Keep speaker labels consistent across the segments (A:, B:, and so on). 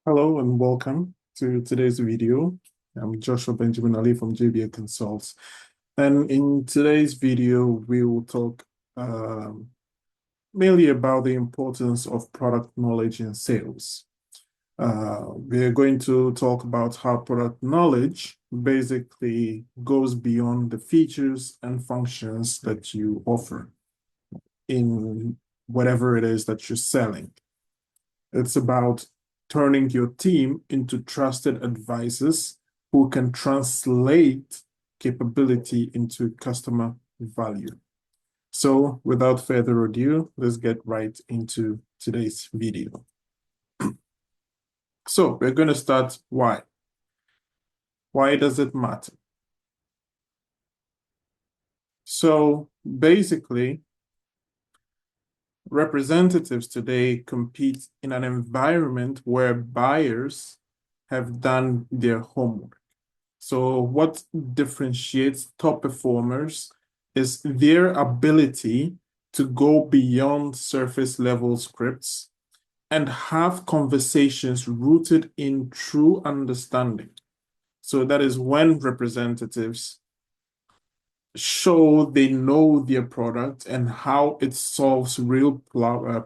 A: Hello and welcome to today's video. I'm Joshua Benjamin Ali from JBA Consults. And in today's video, we will talk mainly about the importance of product knowledge in sales. We're going to talk about how product knowledge basically goes beyond the features and functions that you offer in whatever it is that you're selling. It's about turning your team into trusted advisors who can translate capability into customer value. So without further ado, let's get right into today's video. So we're going to start why. Why does it matter? So basically, representatives today compete in an environment where buyers have done their homework. So what differentiates top performers is their ability to go beyond surface level scripts and have conversations rooted in true understanding. So that is when representatives show they know their product and how it solves real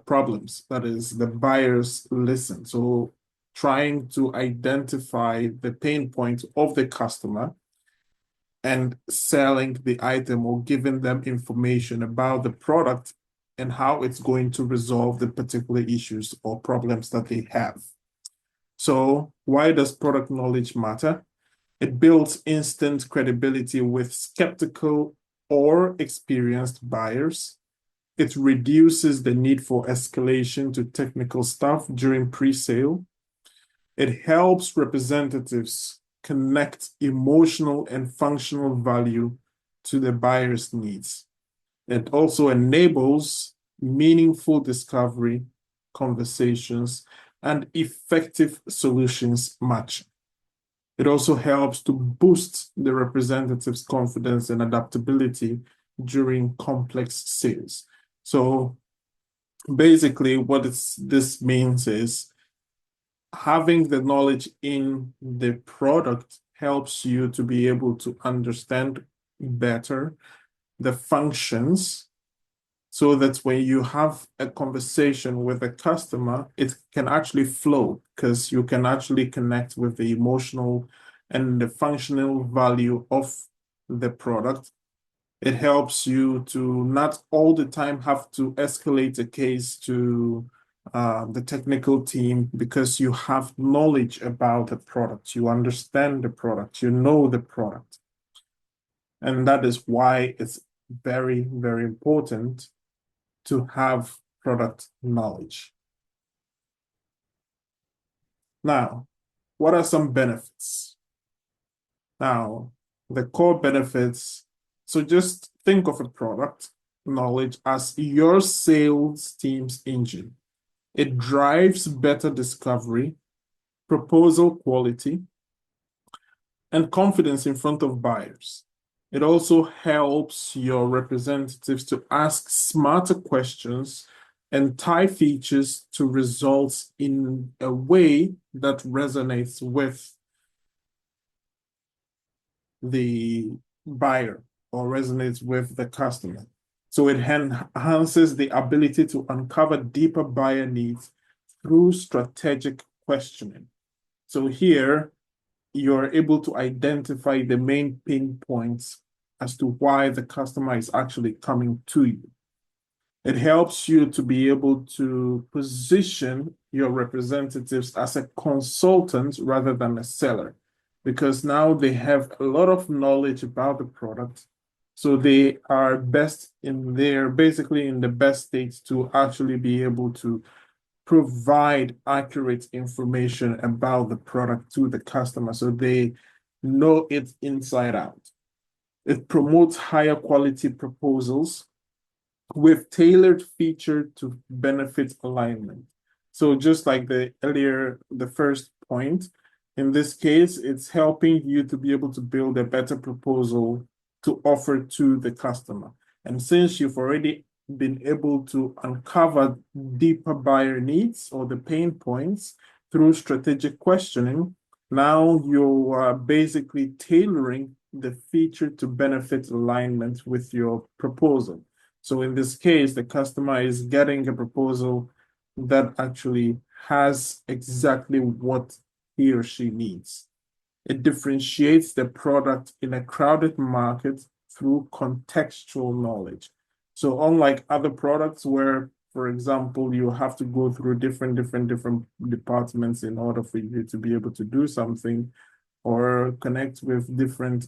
A: problems. That is, the buyers listen. So trying to identify the pain point of the customer and selling the item or giving them information about the product and how it's going to resolve the particular issues or problems that they have. So why does product knowledge matter? It builds instant credibility with skeptical or experienced buyers. It reduces the need for escalation to technical staff during pre-sale. It helps representatives connect emotional and functional value to the buyer's needs. It also enables meaningful discovery, conversations, and effective solutions matching. It also helps to boost the representative's confidence and adaptability during complex sales. So basically what this means is having the knowledge in the product helps you to be able to understand better the functions so that when you have a conversation with a customer, it can actually flow because you can actually connect with the emotional and the functional value of the product. It helps you to not all the time have to escalate a case to the technical team because you have knowledge about the product, you understand the product, you know the product. And that is why it's very, very important to have product knowledge. Now, what are some benefits? Now, the core benefits, so just think of a product knowledge as your sales team's engine. It drives better discovery, proposal quality, and confidence in front of buyers. It also helps your representatives to ask smarter questions and tie features to results in a way that resonates with the buyer or resonates with the customer. So it enhances the ability to uncover deeper buyer needs through strategic questioning. So here, you're able to identify the main pain points as to why the customer is actually coming to you. It helps you to be able to position your representatives as a consultant rather than a seller, because now they have a lot of knowledge about the product. So they are basically in the best state to actually be able to provide accurate information about the product to the customer so they know it inside out. It promotes higher quality proposals with tailored feature to benefit alignment. So just like the first point, in this case, it's helping you to be able to build a better proposal to offer to the customer. And since you've already been able to uncover deeper buyer needs or the pain points, through strategic questioning, now you are basically tailoring the feature to benefit alignment with your proposal. So in this case, the customer is getting a proposal that actually has exactly what he or she needs. It differentiates the product in a crowded market through contextual knowledge. So unlike other products where, for example, you have to go through different departments in order for you to be able to do something or connect with different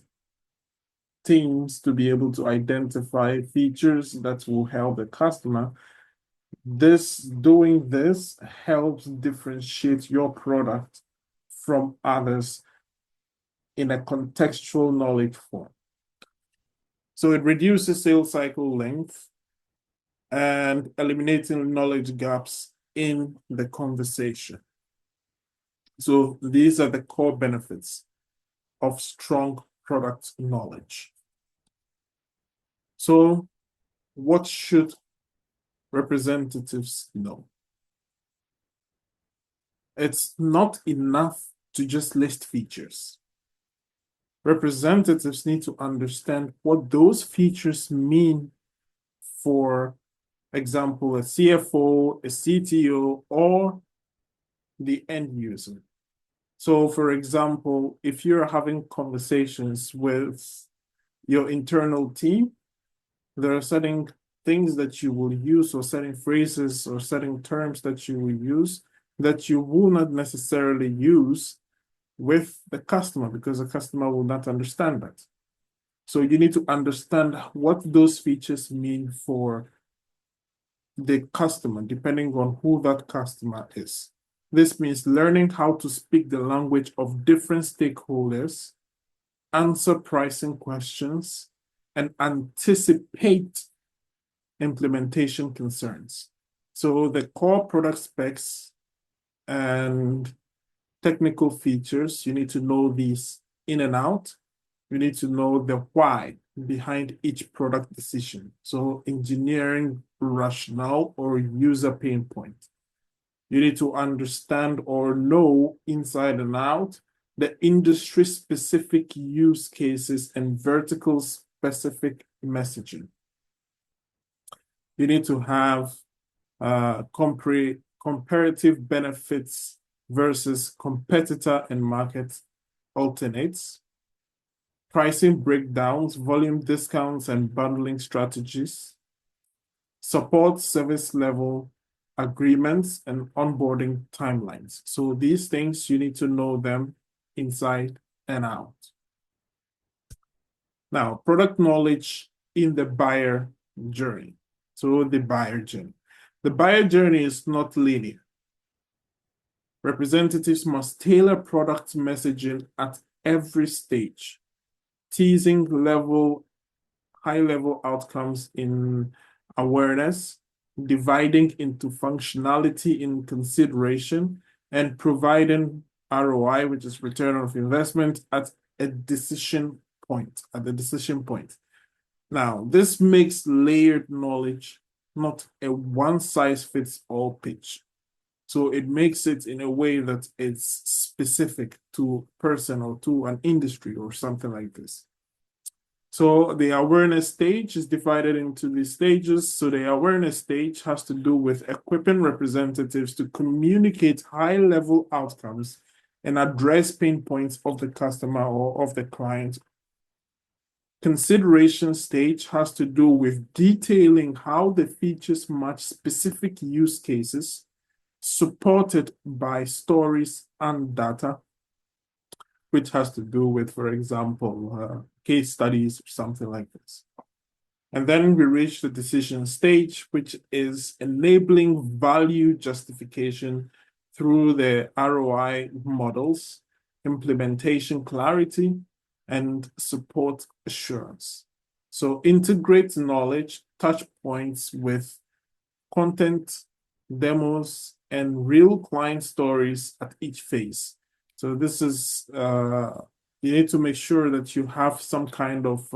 A: teams to be able to identify features that will help the customer. Doing this helps differentiate your product from others in a contextual knowledge form. So it reduces sales cycle length and eliminating knowledge gaps in the conversation. So these are the core benefits of strong product knowledge. So what should representatives know? It's not enough to just list features. Representatives need to understand what those features mean for example, a CFO, a CTO, or the end user. So for example, if you're having conversations with your internal team, there are certain things that you will use or certain phrases or certain terms that you will use that you will not necessarily use with the customer because the customer will not understand that. So you need to understand what those features mean for the customer, depending on who that customer is. This means learning how to speak the language of different stakeholders, answer pricing questions, and anticipate implementation concerns. So the core product specs and technical features, you need to know these in and out. You need to know the why behind each product decision. So engineering rationale or user pain point. You need to understand or know inside and out the industry specific use cases and vertical specific messaging. You need to have comparative benefits versus competitor and market alternates, pricing breakdowns, volume discounts, and bundling strategies, support service level agreements, and onboarding timelines. So these things, you need to know them inside and out. Now, product knowledge in the buyer journey. So the buyer journey. The buyer journey is not linear. Representatives must tailor product messaging at every stage, teasing high-level outcomes in awareness, dividing into functionality in consideration, and providing ROI, which is return of investment, at the decision point. Now, this makes layered knowledge not a one-size-fits-all pitch. So it makes it in a way that it's specific to a person or to an industry or something like this. So the awareness stage is divided into these stages. So the awareness stage has to do with equipping representatives to communicate high-level outcomes and address pain points of the customer or of the client. Consideration stage has to do with detailing how the features match specific use cases, supported by stories and data, which has to do with, for example, case studies or something like this. And then we reach the decision stage, which is enabling value justification through the ROI models, implementation clarity, and support assurance. So integrate knowledge, touch points with content, demos, and real client stories at each phase. So this is, you need to make sure that you have some kind of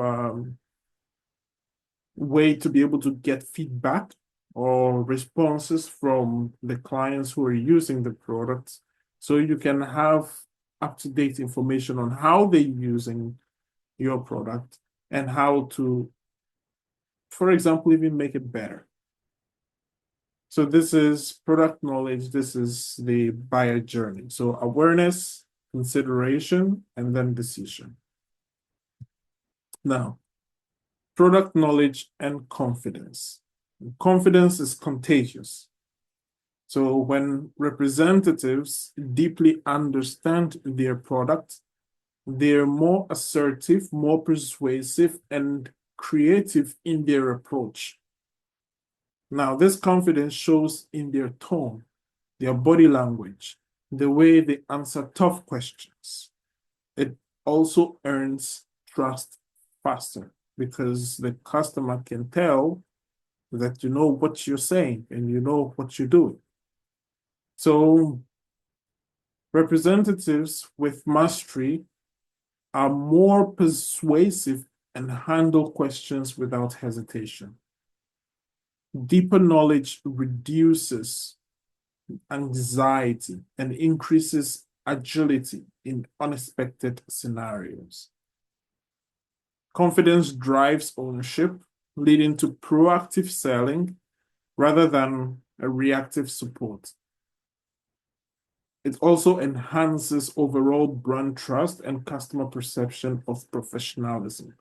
A: way to be able to get feedback or responses from the clients who are using the product So you can have up-to-date information on how they're using your product and how to, for example, even make it better. So this is product knowledge. This is the buyer journey. So awareness, consideration, and then decision. Now, product knowledge and confidence. Confidence is contagious. So when representatives deeply understand their product, they're more assertive, more persuasive, and creative in their approach. Now, this confidence shows in their tone, their body language, the way they answer tough questions. It also earns trust faster because the customer can tell that you know what you're saying and you know what you're doing. So representatives with mastery are more persuasive and handle questions without hesitation. Deeper knowledge reduces anxiety and increases agility in unexpected scenarios. Confidence drives ownership, leading to proactive selling rather than a reactive support. It also enhances overall brand trust and customer perception of professionalism.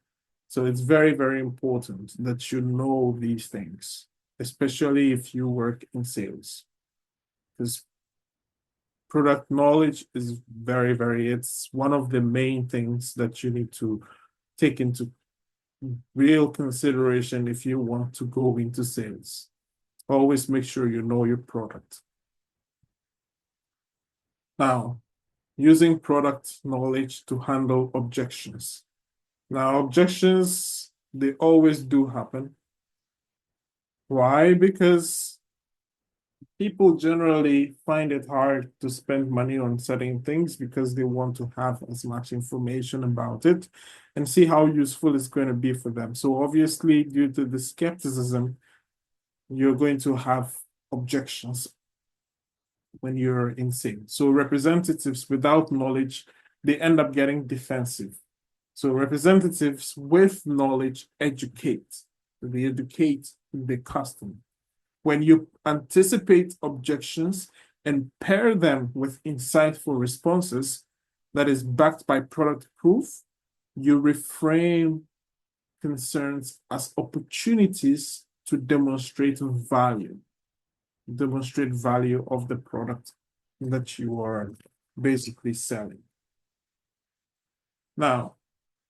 A: So it's very, very important that you know these things, especially if you work in sales. Because product knowledge is it's one of the main things that you need to take into real consideration if you want to go into sales. Always make sure you know your product. Now, using product knowledge to handle objections. Now, objections, they always do happen. Why? Because people generally find it hard to spend money on certain things because they want to have as much information about it and see how useful it's going to be for them. So obviously, due to the skepticism, you're going to have objections when you're in sales. So representatives without knowledge, they end up getting defensive. So representatives with knowledge educate. They educate the customer. When you anticipate objections and pair them with insightful responses that is backed by product proof, you reframe concerns as opportunities to demonstrate value of the product that you are basically selling. Now,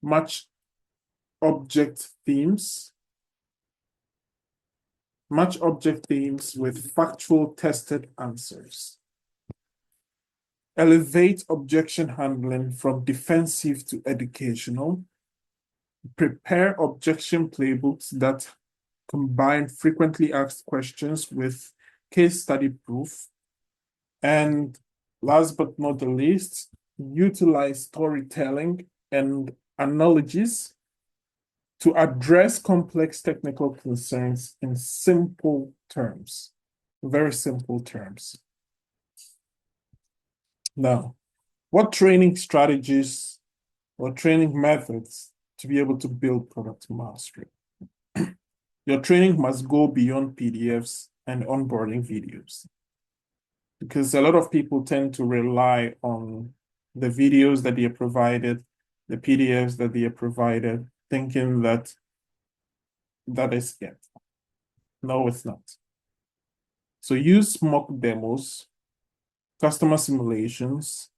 A: match object themes with factual tested answers. Elevate objection handling from defensive to educational. Prepare objection playbooks that combine frequently asked questions with case study proof. And last but not the least, utilize storytelling and analogies to address complex technical concerns in simple terms, very simple terms. Now, what training strategies or training methods to be able to build product mastery? Your training must go beyond PDFs and onboarding videos, because a lot of people tend to rely on the videos that they are provided, the PDFs that they are provided, thinking that is it. No, it's not. So use mock demos, customer simulations,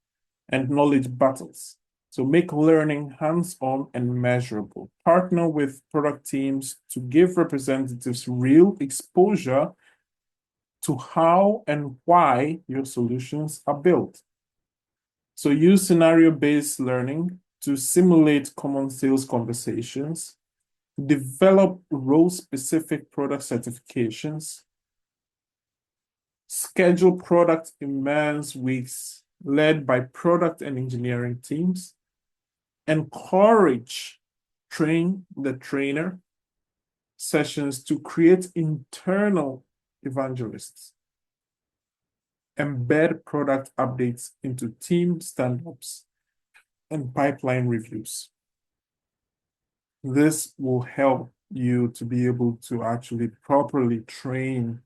A: and knowledge battles. So make learning hands-on and measurable. Partner with product teams to give representatives real exposure to how and why your solutions are built. So use scenario-based learning to simulate common sales conversations, develop role-specific product certifications, schedule product immerse weeks led by product and engineering teams, encourage train the trainer sessions to create internal evangelists. embed product updates into team stand-ups and pipeline reviews. This will help you to be able to actually properly train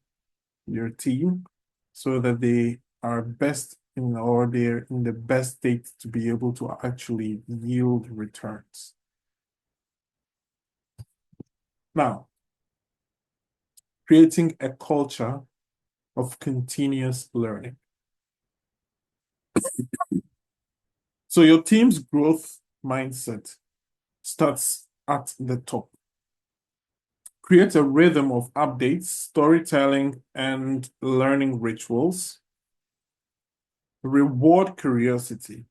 A: your team so that they are best in, or they're in the best state to be able to actually yield returns. Now, creating a culture of continuous learning. So your team's growth mindset starts at the top. Create a rhythm of updates, storytelling, and learning rituals. Reward curiosity.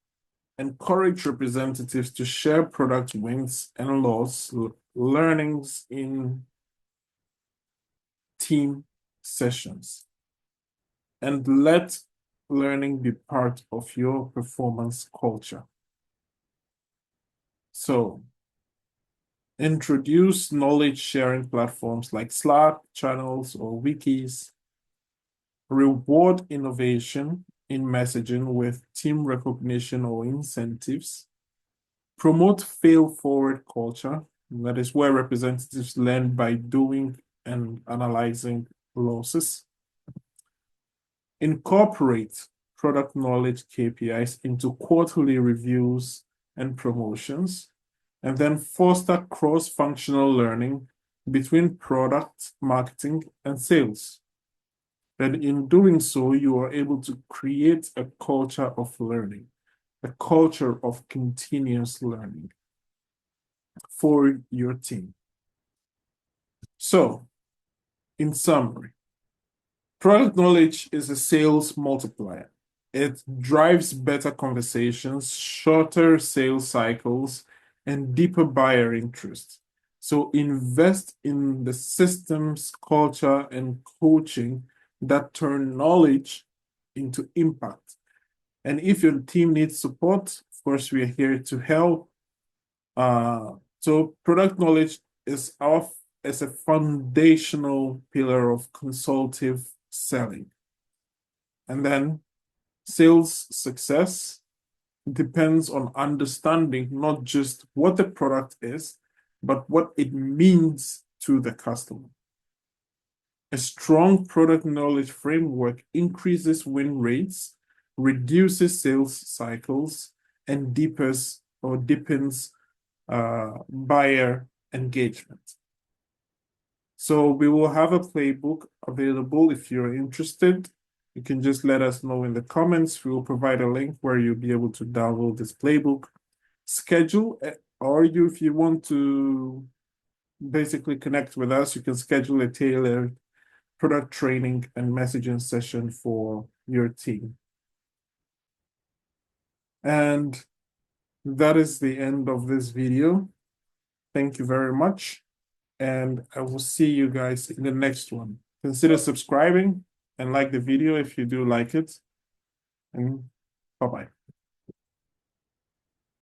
A: Encourage representatives to share product wins and loss learnings in team sessions. And let learning be part of your performance culture. So, introduce knowledge sharing platforms like Slack, channels, or wikis. Reward innovation in messaging with team recognition or incentives. Promote fail-forward culture. That is where representatives learn by doing and analyzing losses. Incorporate product knowledge KPIs into quarterly reviews and promotions. And then foster cross-functional learning between product, marketing, and sales. And in doing so, you are able to create a culture of learning, a culture of continuous learning for your team. So, in summary, product knowledge is a sales multiplier. It drives better conversations, shorter sales cycles, and deeper buyer interest. So invest in the systems, culture, and coaching that turn knowledge into impact. And if your team needs support, of course, we are here to help. So product knowledge is a foundational pillar of consultative selling. And then sales success depends on understanding not just what the product is, but what it means to the customer. A strong product knowledge framework increases win rates, reduces sales cycles, and deepens buyer engagement. So we will have a playbook available if you're interested. You can just let us know in the comments. We will provide a link where you'll be able to download this playbook. Schedule, or if you want to basically connect with us, you can schedule a tailored product training and messaging session for your team. And that is the end of this video. Thank you very much. And I will see you guys in the next one. Consider subscribing and like the video if you do like it. And bye-bye.